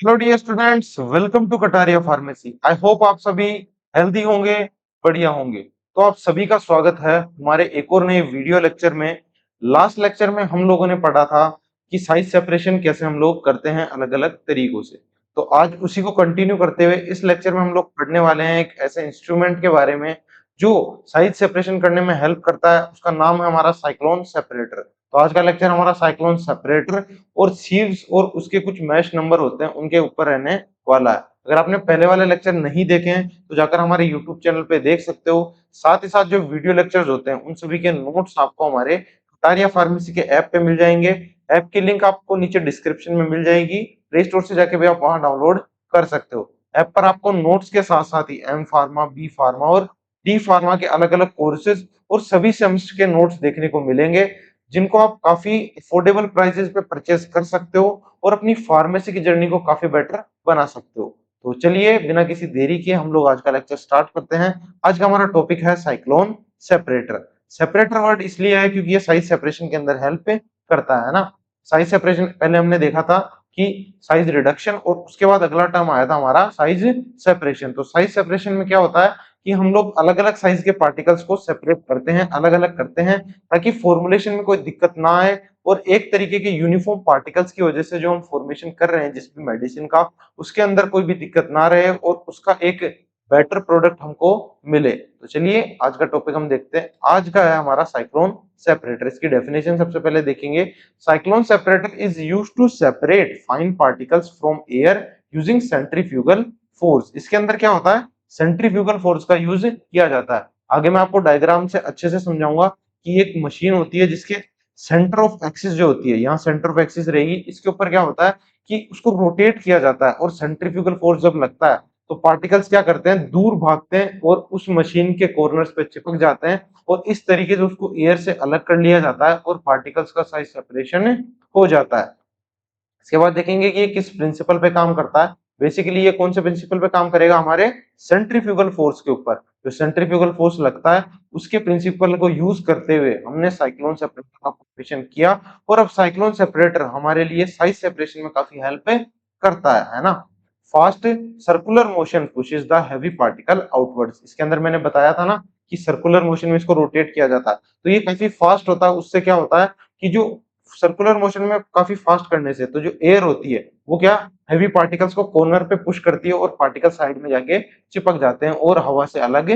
Hello dear students, welcome to Kataria pharmacy. I hope आप सभी healthy होंगे, बढ़िया होंगे। तो आप सभी का स्वागत है हमारे एक और नए वीडियो लेक्चर में। लास्ट लेक्चर में हम लोगों ने पढ़ा था कि साइज सेपरेशन कैसे हम लोग करते हैं अलग अलग तरीकों से। तो आज उसी को कंटिन्यू करते हुए इस लेक्चर में हम लोग पढ़ने वाले हैं एक ऐसे इंस्ट्रूमेंट के बारे में जो साइज सेपरेशन करने में हेल्प करता है। उसका नाम है हमारा साइक्लोन सेपरेटर। तो आज का लेक्चर हमारा साइक्लोन सेपरेटर और सीव्स और उसके कुछ मैश नंबर होते हैं उनके ऊपर रहने वाला है। अगर आपने पहले वाले लेक्चर नहीं देखे हैं तो जाकर हमारे यूट्यूब चैनल पे देख सकते हो। साथ ही साथ जो वीडियो लेक्चर्स होते हैं उन सभी के नोट्स आपको हमारे कटारिया फार्मेसी के ऐप पे मिल जाएंगे। ऐप की लिंक आपको नीचे डिस्क्रिप्शन में मिल जाएगी। प्ले स्टोर से जाके भी आप वहां डाउनलोड कर सकते हो। ऐप पर आपको नोट्स के साथ साथ ही एम फार्मा, बी फार्मा और डी फार्मा के अलग अलग कोर्सेज और सभी सेमेस्टर के नोट्स देखने को मिलेंगे, जिनको आप काफी अफोर्डेबल प्राइसेस पे परचेस कर सकते हो और अपनी फार्मेसी की जर्नी को काफी बेटर बना सकते हो। तो चलिए बिना किसी देरी के हम लोग आज का लेक्चर स्टार्ट करते हैं। आज का हमारा टॉपिक है साइक्लोन सेपरेटर। सेपरेटर वर्ड इसलिए है क्योंकि ये साइज सेपरेशन के अंदर हेल्प करता है ना। साइज सेपरेशन पहले हमने देखा था कि साइज रिडक्शन, और उसके बाद अगला टर्म आया था हमारा साइज सेपरेशन। तो साइज सेपरेशन में क्या होता है कि हम लोग अलग अलग साइज के पार्टिकल्स को सेपरेट करते हैं, अलग अलग करते हैं, ताकि फॉर्मुलेशन में कोई दिक्कत ना आए और एक तरीके के यूनिफॉर्म पार्टिकल्स की वजह से जो हम फॉर्मेशन कर रहे हैं जिस भी मेडिसिन का, उसके अंदर कोई भी दिक्कत ना रहे और उसका एक बेटर प्रोडक्ट हमको मिले। तो चलिए आज का टॉपिक हम देखते हैं। आज का है हमारा साइक्लोन सेपरेटर। इसकी डेफिनेशन सबसे पहले देखेंगे। Cyclone separator is used to separate fine particles from air using centrifugal force. इसके अंदर क्या होता है, सेंट्रीफ्यूगल फोर्स का यूज किया जाता है। आगे मैं आपको डायग्राम से अच्छे से समझाऊंगा कि एक मशीन होती है जिसके सेंटर ऑफ एक्सिस जो होती है, यहाँ सेंटर ऑफ एक्सिस रहेगी, इसके ऊपर क्या होता है कि उसको रोटेट किया जाता है और सेंट्रीफ्यूगल फोर्स जब लगता है तो पार्टिकल्स क्या करते हैं, दूर भागते हैं और उस मशीन के कॉर्नर्स पे चिपक जाते हैं और इस तरीके से उसको एयर से अलग कर लिया जाता है और पार्टिकल्स का साइज सेपरेशन हो जाता है। इसके बाद देखेंगे कि ये किस प्रिंसिपल पे काम करता है। बेसिकली ये कौन से प्रिंसिपल पे काम करेगा, हमारे सेंट्रीफ्यूगल फोर्स के ऊपर। जो सेंट्रीफ्यूगल फोर्स लगता है उसके प्रिंसिपल को यूज करते हुए हमने साइक्लोन सेपरेटर का फॉर्मेशन किया और अब साइक्लोन सेपरेटर हमारे लिए साइज सेपरेशन में काफी हेल्प करता है ना। Fast circular motion pushes the heavy particle outwards. इसके अंदर मैंने बताया था ना कि सर्कुलर मोशन में इसको रोटेट किया जाता है, तो ये काफी फास्ट होता है। उससे क्या होता है कि जो सर्कुलर मोशन में काफी फास्ट करने से तो जो एयर होती है वो क्या, हैवी पार्टिकल्स को कॉर्नर पे पुश करती है और पार्टिकल साइड में जाके चिपक जाते हैं और हवा से अलग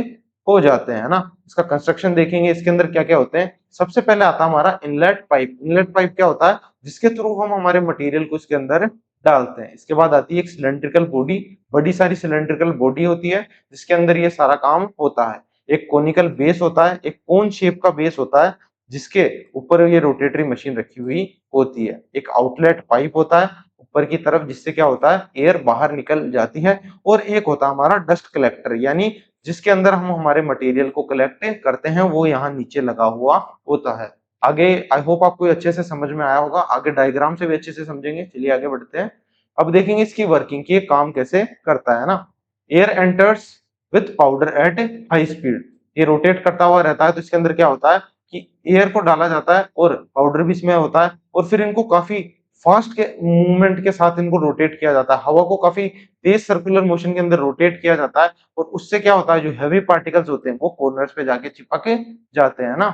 हो जाते हैं ना। इसका कंस्ट्रक्शन देखेंगे, इसके अंदर क्या क्या होते हैं। सबसे पहले आता है हमारा इनलेट पाइप। इनलेट पाइप क्या होता है, जिसके थ्रू हम हमारे मटेरियल को इसके अंदर डालते हैं। इसके बाद आती है एक सिलेंड्रिकल बॉडी। बड़ी सारी सिलेंड्रिकल बॉडी होती है जिसके अंदर ये सारा काम होता है। एक कोनिकल बेस होता है, एक कोन शेप का बेस होता है जिसके ऊपर ये रोटेटरी मशीन रखी हुई होती है। एक आउटलेट पाइप होता है ऊपर की तरफ जिससे क्या होता है, एयर बाहर निकल जाती है। और एक होता है हमारा डस्ट कलेक्टर, यानी जिसके अंदर हम हमारे मटेरियल को कलेक्ट करते हैं, वो यहाँ नीचे लगा हुआ होता है। आगे आई होप आपको अच्छे से समझ में आया होगा, आगे डायग्राम से भी अच्छे से समझेंगे। चलिए आगे बढ़ते हैं। अब देखेंगे इसकी वर्किंग की, काम कैसे करता है ना। Air enters with powder at high speed. ये रोटेट करता हुआ रहता है, तो इसके अंदर क्या होता है कि एयर को डाला जाता है और पाउडर भी इसमें होता है और फिर इनको काफी फास्ट के मूवमेंट के साथ इनको रोटेट किया जाता है। हवा को काफी तेज सर्कुलर मोशन के अंदर रोटेट किया जाता है और उससे क्या होता है, जो हैवी पार्टिकल्स होते हैं वो कॉर्नर्स पे जाके चिपक जाते हैं ना।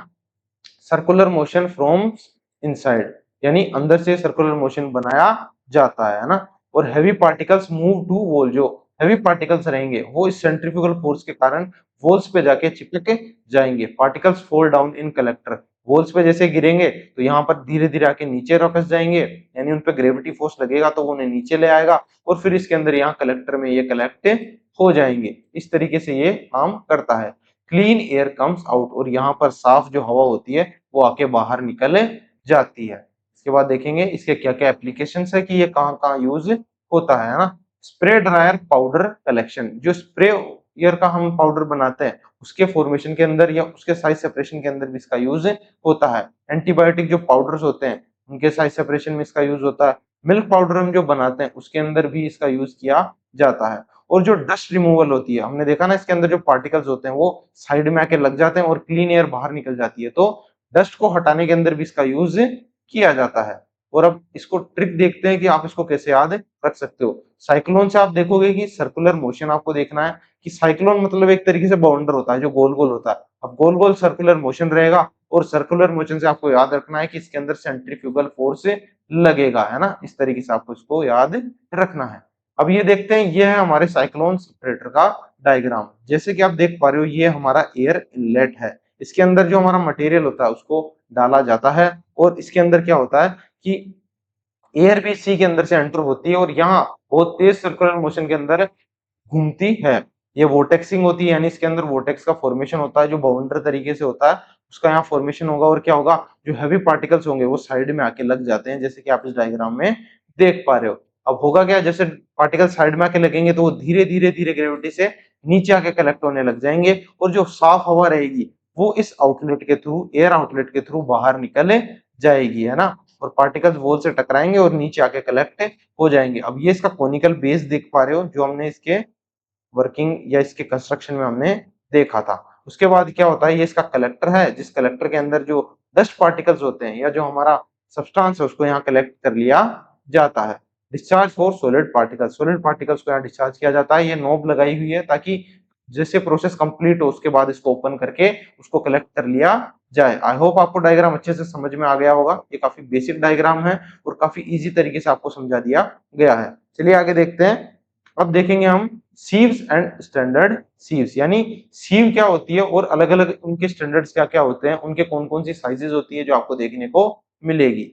सर्कुलर मोशन फ्रॉम इनसाइड, यानी अंदर से सर्कुलर मोशन बनाया जाता है ना। और heavy particles move to wall. जो हैवी पार्टिकल्स रहेंगे वो इस सेंट्रीफ्यूगल फोर्स के कारण वॉल्स पे जाके चिपक जाएंगे। Particles fall down in collector. Walls पे जैसे गिरेंगे तो यहाँ पर धीरे धीरे आके नीचे रखस जाएंगे, यानी उन पे ग्रेविटी फोर्स लगेगा तो वो उन्हें नीचे ले आएगा और फिर इसके अंदर यहाँ कलेक्टर में ये कलेक्ट हो जाएंगे। इस तरीके से ये काम करता है। क्लीन एयर कम्स आउट, और यहाँ पर साफ जो हवा होती है वो आके बाहर निकल जाती है। इसके बाद देखेंगे इसके क्या क्या एप्लीकेशन है कि ये कहाँ कहाँ यूज होता है ना। Spray dryer powder collection. जो स्प्रे एयर का हम पाउडर बनाते हैं उसके फॉर्मेशन के अंदर या उसके साइज सेपरेशन के अंदर भी इसका यूज होता है। एंटीबायोटिक जो पाउडर्स होते हैं उनके साइज सेपरेशन में इसका यूज होता है। मिल्क पाउडर हम जो बनाते हैं उसके अंदर भी इसका यूज किया जाता है। और जो डस्ट रिमूवल होती है, हमने देखा ना इसके अंदर जो पार्टिकल्स होते हैं वो साइड में आके लग जाते हैं और क्लीन एयर बाहर निकल जाती है, तो डस्ट को हटाने के अंदर भी इसका यूज किया जाता है। और अब इसको ट्रिक देखते हैं कि आप इसको कैसे याद रख सकते हो। साइक्लोन से आप देखोगे कि सर्कुलर मोशन आपको देखना है कि साइक्लोन मतलब एक तरीके से बाउंडर होता है जो गोल गोल होता है। अब गोल गोल सर्कुलर मोशन रहेगा और सर्कुलर मोशन से आपको याद रखना है कि इसके अंदर सेंट्रीफ्यूगल फोर्स लगेगा, है ना। इस तरीके से आपको इसको याद रखना है। अब ये देखते हैं, ये है हमारे साइक्लोन सेपरेटर का डायग्राम। जैसे कि आप देख पा रहे हो, ये हमारा एयर इनलेट है। इसके अंदर जो हमारा मटेरियल होता है उसको डाला जाता है और इसके अंदर क्या होता है कि एयर भी सी के अंदर से एंटर होती है और यहाँ बहुत तेज सर्कुलर मोशन के अंदर घूमती है। ये वोर्टेक्सिंग होती है, यानी इसके अंदर वोर्टेक्स का फॉर्मेशन होता है जो बाउंडर तरीके से होता है, उसका यहाँ फॉर्मेशन होगा और क्या होगा, जो हैवी पार्टिकल्स होंगे वो साइड में आके लग जाते हैं, जैसे कि आप इस डायग्राम में देख पा रहे हो। अब होगा क्या, जैसे पार्टिकल साइड में आके लगेंगे तो वो धीरे धीरे धीरे ग्रेविटी से नीचे आके कलेक्ट होने लग जाएंगे और जो साफ हवा रहेगी वो इस आउटलेट के थ्रू, एयर आउटलेट के थ्रू बाहर निकल जाएगी, है ना। और पार्टिकल्स वॉल से टकराएंगे और नीचे आके कलेक्ट हो जाएंगे। अब ये इसका कोनिकल बेस देख पा रहे हो जो हमने इसके वर्किंग या इसके कंस्ट्रक्शन में हमने देखा था। उसके बाद क्या होता है, ये इसका कलेक्टर है, जिस कलेक्टर के अंदर जो डस्ट पार्टिकल्स होते हैं या जो हमारा सब्सटेंस है उसको यहाँ कलेक्ट कर लिया जाता है। डिस्चार्ज फॉर सॉलिड पार्टिकल्स को यहाँ डिस्चार्ज किया जाता है। ये नोब लगाई हुई है ताकि जैसे प्रोसेस कंप्लीट हो उसके बाद इसको ओपन करके उसको कलेक्ट कर लिया जाए। आई होप आपको डायग्राम अच्छे से समझ में आ गया होगा। ये काफी बेसिक डायग्राम है और काफी इजी तरीके से आपको समझा दिया गया है। चलिए आगे देखते हैं। अब देखेंगे हम सीव्स एंड स्टैंडर्ड सीव्स, यानी सीव क्या होती है और अलग अलग उनके स्टैंडर्ड्स क्या क्या होते हैं, उनके कौन कौन सी साइजेस होती है जो आपको देखने को मिलेगी।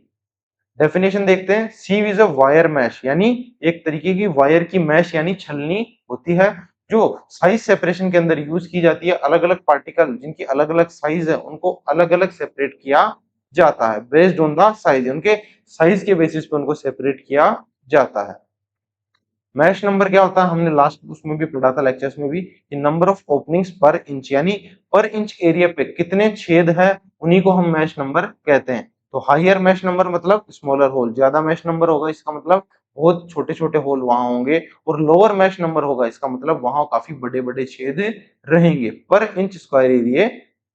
डेफिनेशन देखते हैं। सीव इज अ वायर मैश, यानी एक तरीके की वायर की मैश यानी छलनी होती है जो साइज सेपरेशन के अंदर यूज की जाती है। अलग अलग पार्टिकल जिनकी अलग अलग साइज है उनको अलग अलग सेपरेट किया जाता है बेस्ड ऑन द साइज, उनके साइज के बेसिस पे उनको सेपरेट किया जाता है। मैश नंबर क्या होता है, हमने लास्ट उसमें भी पढ़ा था लेक्चर्स में भी, कि नंबर ऑफ ओपनिंग्स पर इंच, यानी पर इंच एरिया पे कितने छेद है उन्हीं को हम मैश नंबर कहते हैं। तो हायर मैश नंबर मतलब स्मॉलर होल, ज्यादा मैश नंबर होगा इसका मतलब बहुत छोटे छोटे होल वहां होंगे, और लोअर मैश नंबर होगा इसका मतलब वहां काफी बड़े बड़े छेद रहेंगे पर इंच स्क्वायर एरिया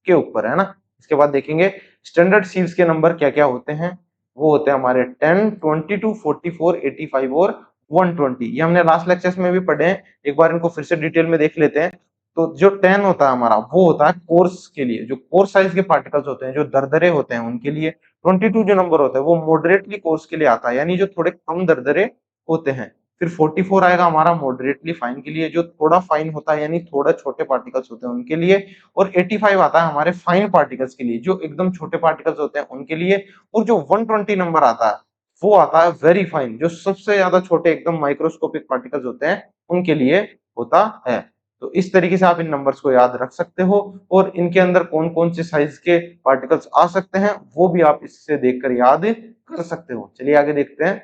के ऊपर, है ना। इसके बाद देखेंगे स्टैंडर्ड सीव्स के नंबर क्या क्या होते हैं। वो होते हैं हमारे 10, 22, 44, 85 और 120। ये हमने लास्ट लेक्चर्स में भी पढ़े हैं, एक बार इनको फिर से डिटेल में देख लेते हैं। तो जो 10 होता है हमारा वो होता है कोर्स के लिए, जो कोर्स साइज के पार्टिकल्स होते हैं जो दरदरे होते हैं उनके लिए। 22 जो नंबर होता है वो मॉडरेटली कोर्स के लिए आता है, यानी जो थोड़े कम दरदरे होते हैं। फिर 44 आएगा हमारा मॉडरेटली फाइन के लिए, जो थोड़ा फाइन होता है यानी थोड़ा छोटे पार्टिकल्स होते हैं उनके लिए। और 85 आता है हमारे फाइन पार्टिकल्स के लिए, जो एकदम छोटे पार्टिकल्स होते हैं उनके लिए। और जो 120 नंबर आता है वो आता है वेरी फाइन, जो सबसे ज्यादा छोटे एकदम माइक्रोस्कोपिक पार्टिकल्स होते हैं उनके लिए होता है। तो इस तरीके से आप इन नंबर्स को याद रख सकते हो और इनके अंदर कौन कौन से साइज के पार्टिकल्स आ सकते हैं वो भी आप इससे देखकर याद कर सकते हो। चलिए आगे देखते हैं।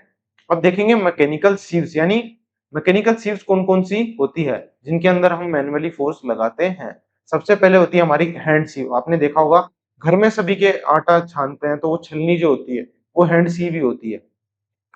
अब देखेंगे मैकेनिकल सीव्स, यानी मैकेनिकल सीव्स कौन कौन सी होती है जिनके अंदर हम मैनुअली फोर्स लगाते हैं। सबसे पहले होती है हमारी हैंड सीव। आपने देखा होगा घर में सभी के आटा छानते हैं तो वो छलनी जो होती है वो हैंड सीव ही होती है।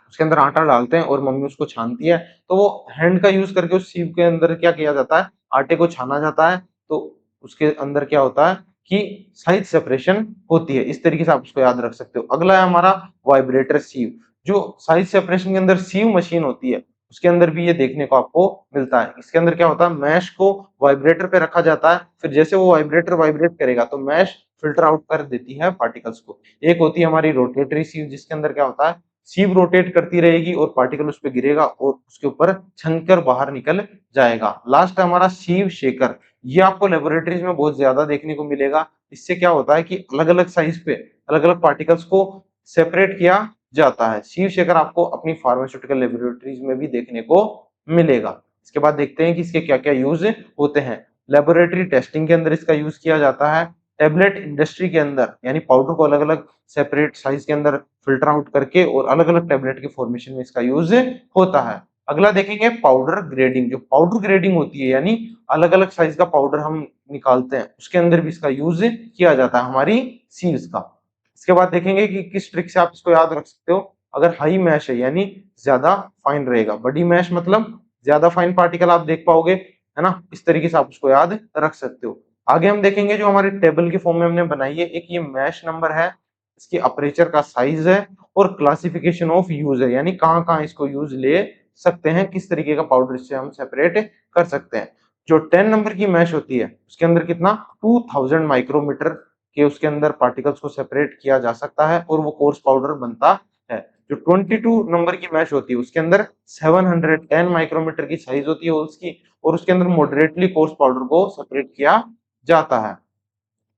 उसके अंदर आटा डालते हैं और मम्मी उसको छानती है, तो वो हैंड का यूज करके उस सीव के अंदर क्या किया जाता है, आटे को छाना जाता है। तो उसके अंदर क्या होता है कि साइज सेपरेशन होती है। इस तरीके से आप उसको याद रख सकते हो। अगला है हमारा वाइब्रेटर सीव। जो साइज सेपरेशन के अंदर सीव मशीन होती है उसके अंदर भी ये देखने को आपको मिलता है। इसके अंदर क्या होता है, मैश को वाइब्रेटर पे रखा जाता है, फिर जैसे वो वाइब्रेटर वाइब्रेट करेगा तो मैश फिल्टर आउट कर देती है पार्टिकल्स को। एक होती है हमारी रोटेटरी सीव, जिसके अंदर क्या होता है, सीव रोटेट करती रहेगी और पार्टिकल उस पर गिरेगा और उसके ऊपर छनकर बाहर निकल जाएगा। लास्ट है हमारा सीव शेकर। ये आपको लेबोरेटरीज में बहुत ज्यादा देखने को मिलेगा। इससे क्या होता है कि अलग अलग साइज पे अलग अलग पार्टिकल्स को सेपरेट किया जाता है। सीव शेकर आपको अपनी फार्मास्यूटिकल लेबोरेटरीज में भी देखने को मिलेगा। इसके बाद देखते हैं कि इसके क्या क्या यूज होते हैं। लेबोरेटरी टेस्टिंग के अंदर इसका यूज किया जाता है। टेबलेट इंडस्ट्री के अंदर, यानी पाउडर को अलग अलग सेपरेट साइज के अंदर फिल्टर आउट करके और अलग अलग टेबलेट के फॉर्मेशन में इसका यूज होता है। अगला देखेंगे पाउडर ग्रेडिंग। जो पाउडर ग्रेडिंग होती है यानी अलग अलग साइज का पाउडर हम निकालते हैं, उसके अंदर भी इसका यूज किया जाता है हमारी सीव्स का। इसके बाद देखेंगे कि किस ट्रिक से आप इसको याद रख सकते हो। अगर हाई मैश है यानी ज्यादा फाइन रहेगा, बड़ी मैश मतलब ज्यादा फाइन पार्टिकल आप देख पाओगे, है ना। इस तरीके से आप उसको याद रख सकते हो। आगे हम देखेंगे जो हमारे टेबल के फॉर्म में हमने बनाई है, एक ये मैश नंबर है इसकी अपर्चर का साइज है और क्लासिफिकेशन ऑफ यूज है, यानी कहाँ-कहाँ इसको यूज ले सकते हैं, किस तरीके का पाउडर इससे हम सेपरेट कर सकते हैं। जो 10 नंबर की मैश होती है उसके अंदर कितना 2000 माइक्रोमीटर के उसके अंदर पार्टिकल्स को सेपरेट किया जा सकता है और वो कोर्स पाउडर बनता है। जो 22 नंबर की मैश होती है उसके अंदर 710 माइक्रोमीटर की साइज होती है उसकी, और उसके अंदर मॉडरेटली कोर्स पाउडर को सेपरेट किया जाता है।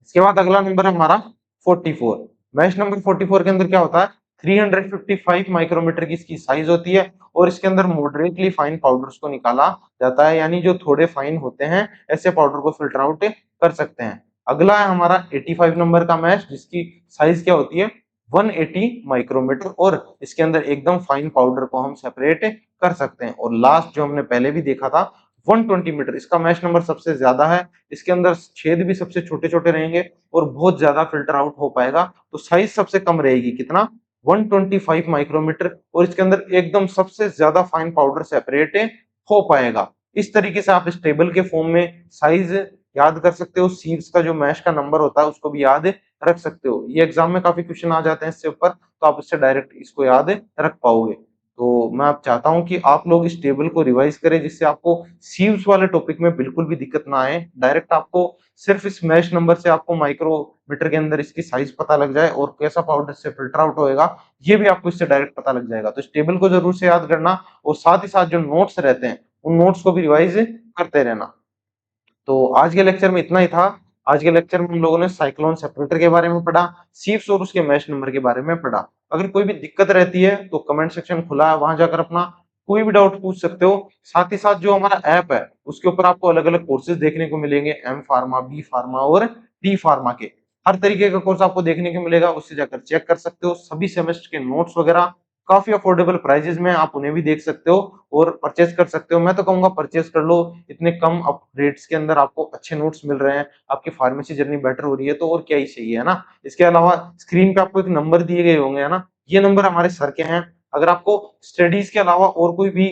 इसके बाद अगला नंबर है हमारा 44। मैश नंबर 44 के अंदर क्या होता है, 355 माइक्रोमीटर की इसकी साइज होती है और इसके अंदर मॉडरेटली फाइन पाउडर्स को निकाला जाता है, यानी जो थोड़े फाइन होते हैं ऐसे पाउडर को फिल्टर आउट कर सकते हैं। अगला है हमारा 85 नंबर का मैश, जिसकी साइज क्या होती है 180 माइक्रोमीटर, और इसके अंदर एकदम फाइन पाउडर को हम सेपरेट कर सकते हैं। और लास्ट जो हमने पहले भी देखा था 120 मीटर, इसका मैश नंबर सबसे ज्यादा है, इसके अंदर छेद भी सबसे छोटे-छोटे रहेंगे और बहुत ज्यादा फिल्टर आउट हो पाएगा, तो साइज सबसे कम रहेगी कितना 125 माइक्रोमीटर, और इसके अंदर एकदम सबसे ज्यादा फाइन पाउडर सेपरेट हो पाएगा। इस तरीके से आप इस टेबल के फॉर्म में साइज याद कर सकते हो, सीव्स का जो मैश का नंबर होता है उसको भी याद रख सकते हो। ये एग्जाम में काफी क्वेश्चन आ जाते हैं इससे ऊपर, तो आप इससे डायरेक्ट इसको याद रख पाओगे। तो मैं आप चाहता हूं कि आप लोग इस टेबल को रिवाइज करें, जिससे आपको सीव्स वाले टॉपिक में बिल्कुल भी दिक्कत ना आए। डायरेक्ट आपको सिर्फ इस मैश नंबर से आपको माइक्रोमीटर के अंदर इसकी साइज पता लग जाए और कैसा पाउडर से फिल्टर आउट होएगा, ये भी आपको इससे डायरेक्ट पता लग जाएगा। तो इस टेबल को जरूर से याद करना, और साथ ही साथ जो नोट्स रहते हैं उन नोट्स को भी रिवाइज करते रहना। तो आज के लेक्चर में इतना ही था। आज के लेक्चर में हम लोगों ने साइक्लोन सेपरेटर के बारे में पढ़ा, सीव्स और उसके मैश नंबर के बारे में पढ़ा। अगर कोई भी दिक्कत रहती है तो कमेंट सेक्शन खुला है, वहां जाकर अपना कोई भी डाउट पूछ सकते हो। साथ ही साथ जो हमारा ऐप है उसके ऊपर आपको अलग अलग कोर्सेज देखने को मिलेंगे, एम फार्मा, बी फार्मा और डी फार्मा के। हर तरीके का कोर्स आपको देखने को मिलेगा, उससे जाकर चेक कर सकते हो। सभी सेमेस्टर के नोट्स वगैरह काफी अफोर्डेबल प्राइजेस में, आप उन्हें भी देख सकते हो और परचेज कर सकते हो। मैं तो कहूंगा परचेज कर लो, इतने कम अप रेट्स के अंदर आपको अच्छे नोट्स मिल रहे हैं, आपकी फार्मेसी जर्नी बेटर हो रही है, तो और क्या ही चाहिए, है ना। इसके अलावा स्क्रीन पे आपको एक नंबर दिए गए होंगे, है ना, ये नंबर हमारे सर के हैं। अगर आपको स्टडीज के अलावा और कोई भी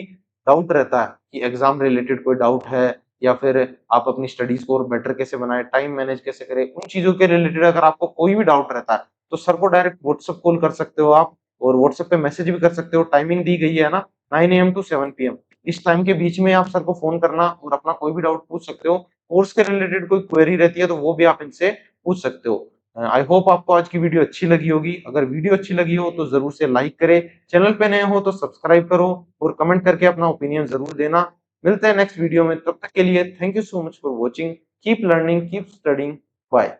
डाउट रहता है कि एग्जाम रिलेटेड कोई डाउट है, या फिर आप अपनी स्टडीज को और बेटर कैसे बनाए, टाइम मैनेज कैसे करें, उन चीजों के रिलेटेड अगर आपको कोई भी डाउट रहता है तो सर को डायरेक्ट व्हाट्सएप कॉल कर सकते हो आप, और व्हाट्सएप पे मैसेज भी कर सकते हो। टाइमिंग दी गई है ना, 9 AM टू 7 PM, इस टाइम के बीच में आप सर को फोन करना और अपना कोई भी डाउट पूछ सकते हो। कोर्स के रिलेटेड कोई क्वेरी रहती है तो वो भी आप इनसे पूछ सकते हो। आई होप आपको आज की वीडियो अच्छी लगी होगी। अगर वीडियो अच्छी लगी हो तो जरूर से लाइक करें, चैनल पे नए हो तो सब्सक्राइब करो और कमेंट करके अपना ओपिनियन जरूर देना। मिलते हैं नेक्स्ट वीडियो में, तब तक के लिए thank you so much for watching. Keep learning, keep studying, bye.